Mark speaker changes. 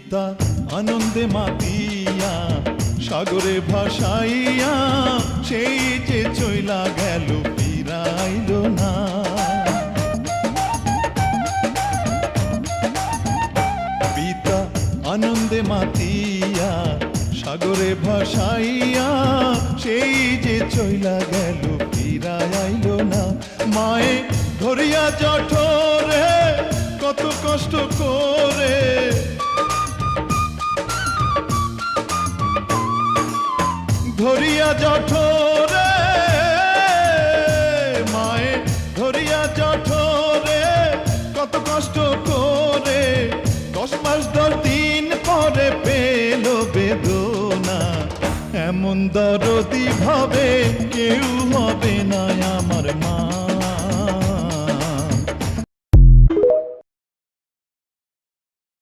Speaker 1: পিতা আনন্দে মাতিয়া সাগরে ভাসাইয়া সেই যে চইলা গেল ফিরাইল না। পিতা আনন্দে মাতিয়া সাগরে ভাসাইয়া সেই যে চইলা গেল ফিরাইল না। মায়ে ধরিয়া জঠরে কত কষ্ট করে, ধরিয়া জঠরে মায়ে ধরিয়া জঠরে কত কষ্ট করে 10 মাস 10 দিন পরে পেল বেদনা। এমন দরদি ভাবে কেউ হবে না আমার মা।